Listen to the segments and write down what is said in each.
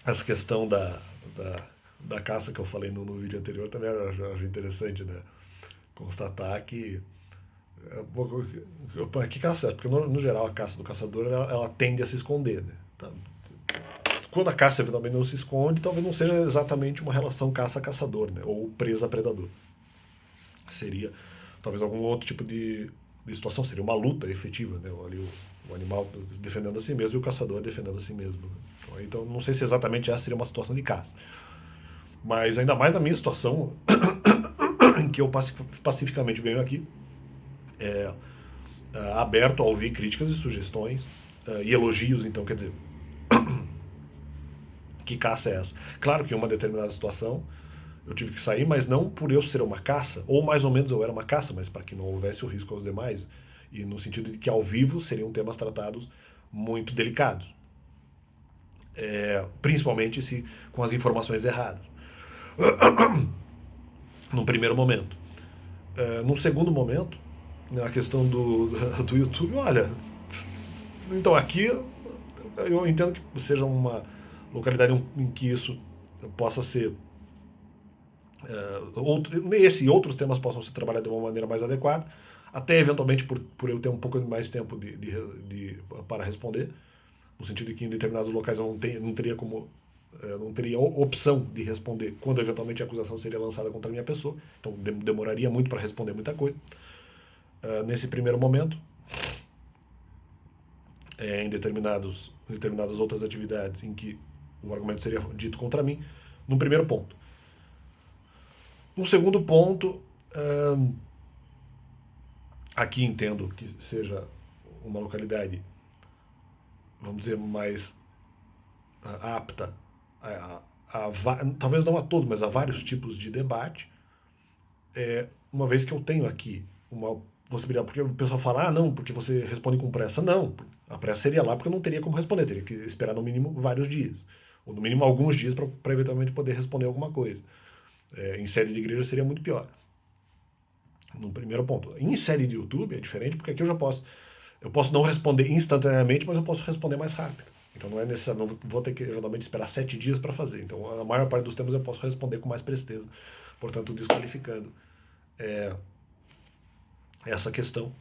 essa questão da caça que eu falei no vídeo anterior também eu acho interessante, né? Constatar que que caça é? Porque no geral a caça do caçador ela tende a se esconder, né? Tá? Quando a caça eventualmente não se esconde, talvez não seja exatamente uma relação caça-caçador, né? Ou presa-predador. Seria talvez algum outro tipo de situação, seria uma luta efetiva, né? Ali o animal defendendo a si mesmo e o caçador defendendo a si mesmo. Né? Então não sei se exatamente essa seria uma situação de caça. Mas ainda mais na minha situação, em que eu pacificamente venho aqui, aberto a ouvir críticas e sugestões e elogios, então quer dizer, que caça é essa? Claro que em uma determinada situação eu tive que sair, mas não por eu ser uma caça, ou mais ou menos eu era uma caça, mas para que não houvesse o risco aos demais, e no sentido de que ao vivo seriam temas tratados muito delicados, principalmente se com as informações erradas, num primeiro momento. Num segundo momento, a questão do YouTube, olha, então aqui eu entendo que seja uma localidade em que isso possa ser esse e outros temas possam ser trabalhados de uma maneira mais adequada, até eventualmente por eu ter um pouco mais tempo para responder, no sentido de que em determinados locais eu não teria como não teria opção de responder quando eventualmente a acusação seria lançada contra a minha pessoa, então demoraria muito para responder muita coisa. Nesse primeiro momento, em determinadas outras atividades em que o argumento seria dito contra mim, num primeiro ponto. Um segundo ponto, aqui entendo que seja uma localidade, vamos dizer, mais apta talvez não a todos, mas a vários tipos de debate, uma vez que eu tenho aqui uma possibilidade, porque o pessoal fala, não, porque você responde com pressa. Não, a pressa seria lá porque eu não teria como responder, teria que esperar no mínimo vários dias, ou no mínimo alguns dias para eventualmente poder responder alguma coisa. Em série de igreja seria muito pior. No primeiro ponto. Em série de YouTube é diferente, porque aqui eu posso não responder instantaneamente, mas eu posso responder mais rápido. Então não é necessário, não vou ter que eventualmente esperar 7 dias para fazer. Então a maior parte dos temas eu posso responder com mais presteza, portanto desqualificando essa questão.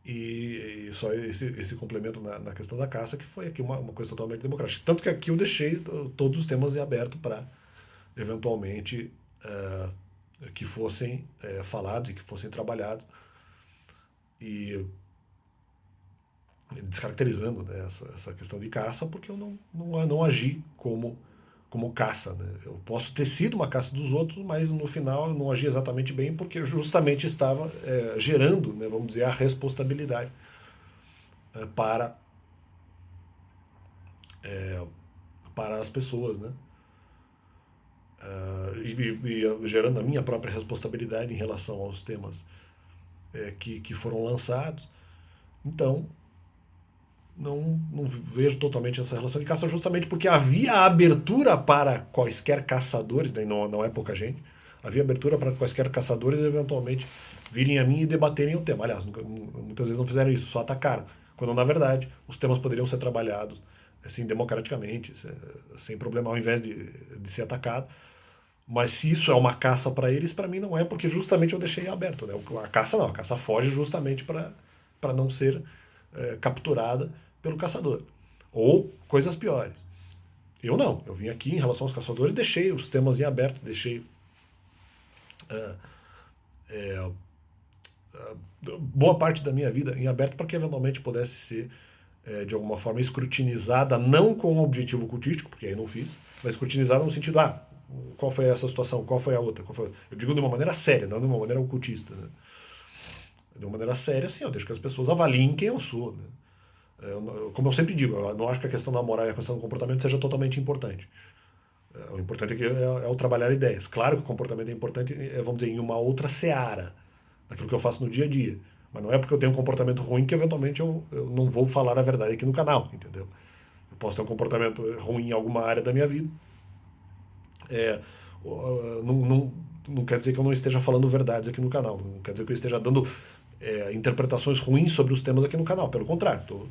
E só esse complemento na questão da caça, que foi aqui uma coisa totalmente democrática. Tanto que aqui eu deixei todos os temas em aberto para, eventualmente, que fossem falados e que fossem trabalhados. E descaracterizando, né, essa questão de caça, porque eu não agi como caça. Né? Eu posso ter sido uma caça dos outros, mas no final eu não agi exatamente bem, porque justamente estava gerando, né, vamos dizer, a responsabilidade para, para as pessoas, né? E gerando a minha própria responsabilidade em relação aos temas que foram lançados. Então, não vejo totalmente essa relação de caça, justamente porque havia abertura para quaisquer caçadores, né, não é pouca gente, havia abertura para quaisquer caçadores eventualmente virem a mim e debaterem o tema. Aliás, muitas vezes não fizeram isso, só atacaram. Quando, na verdade, os temas poderiam ser trabalhados assim, democraticamente, sem problema, ao invés de ser atacado. Mas se isso é uma caça para eles, para mim não é, porque justamente eu deixei aberto. Né? A caça não, a caça foge justamente para não ser capturada pelo caçador. Ou coisas piores. Eu não, eu vim aqui em relação aos caçadores, deixei os temas em aberto, deixei boa parte da minha vida em aberto para que eventualmente pudesse ser de alguma forma escrutinizada, não com o objetivo cultístico, porque aí não fiz, mas escrutinizada no sentido, qual foi essa situação, qual foi a outra, eu digo de uma maneira séria, não de uma maneira ocultista, né? De uma maneira séria, sim, eu deixo que as pessoas avaliem quem eu sou, né? Como eu sempre digo, eu não acho que a questão da moral e a questão do comportamento seja totalmente importante. O importante é o trabalhar ideias. Claro que o comportamento é importante, vamos dizer, em uma outra seara, naquilo que eu faço no dia a dia. Mas não é porque eu tenho um comportamento ruim que eventualmente eu não vou falar a verdade aqui no canal, entendeu? Eu posso ter um comportamento ruim em alguma área da minha vida. Não quer dizer que eu não esteja falando verdades aqui no canal. Não quer dizer que eu esteja dando interpretações ruins sobre os temas aqui no canal. Pelo contrário, estou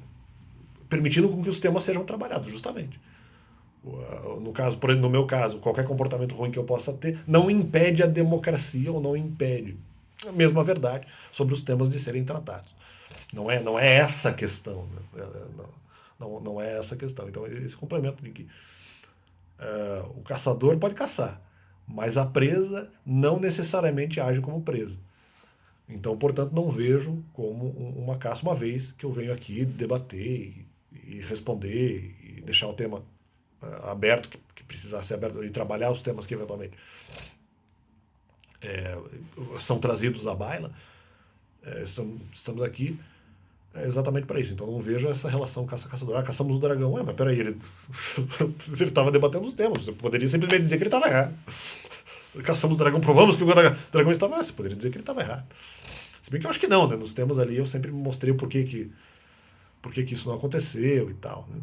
permitindo com que os temas sejam trabalhados, justamente. No caso, por exemplo, no meu caso, qualquer comportamento ruim que eu possa ter não impede a democracia ou não impede a mesma verdade sobre os temas de serem tratados. Não é essa a questão. Né? Não é essa a questão. Então, esse complemento de que o caçador pode caçar, mas a presa não necessariamente age como presa. Então, portanto, não vejo como uma caça, uma vez que eu venho aqui debater e responder e deixar o tema aberto, que precisar ser aberto, e trabalhar os temas que eventualmente são trazidos à baila. Estamos aqui exatamente para isso. Então não vejo essa relação caça-caçador. Caçamos o dragão. Mas peraí, ele estava debatendo os temas. Você poderia simplesmente dizer que ele estava errado. Caçamos o dragão, provamos que o dragão estava errado. Você poderia dizer que ele estava errado. Se bem que eu acho que não, né? Nos temas ali eu sempre mostrei o porquê que isso não aconteceu e tal, né?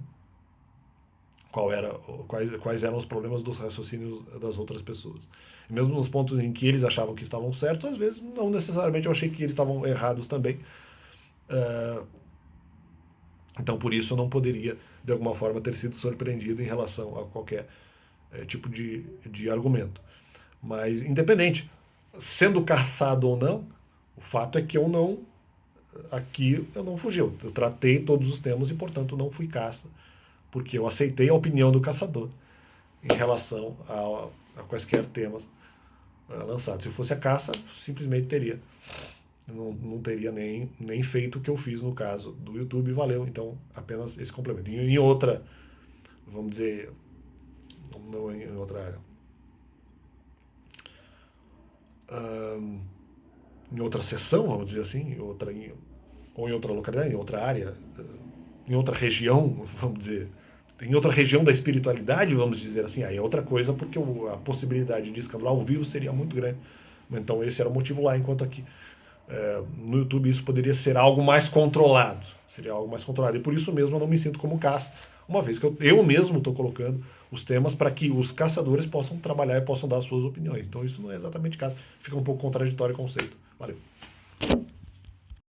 Quais eram os problemas dos raciocínios das outras pessoas. E mesmo nos pontos em que eles achavam que estavam certos, às vezes não necessariamente eu achei que eles estavam errados também. Então por isso eu não poderia de alguma forma ter sido surpreendido em relação a qualquer tipo de argumento. Mas independente, sendo caçado ou não, o fato é que eu não fugi. Eu tratei todos os temas e portanto não fui caça, porque eu aceitei a opinião do caçador em relação a quaisquer temas lançados. Se fosse a caça, simplesmente teria. Não teria nem feito o que eu fiz no caso do YouTube, valeu. Então, apenas esse complemento. Em outra, vamos dizer, não em outra área. Em outra sessão, vamos dizer assim, ou em outra localidade, em outra área, em outra região, vamos dizer, em outra região da espiritualidade, vamos dizer assim, aí é outra coisa, porque a possibilidade de escândalo ao vivo seria muito grande. Então esse era o motivo lá, enquanto aqui no YouTube isso poderia ser algo mais controlado. Seria algo mais controlado. E por isso mesmo eu não me sinto como caça, uma vez que eu mesmo estou colocando os temas para que os caçadores possam trabalhar e possam dar as suas opiniões. Então isso não é exatamente caça. Fica um pouco contraditório o conceito. Valeu.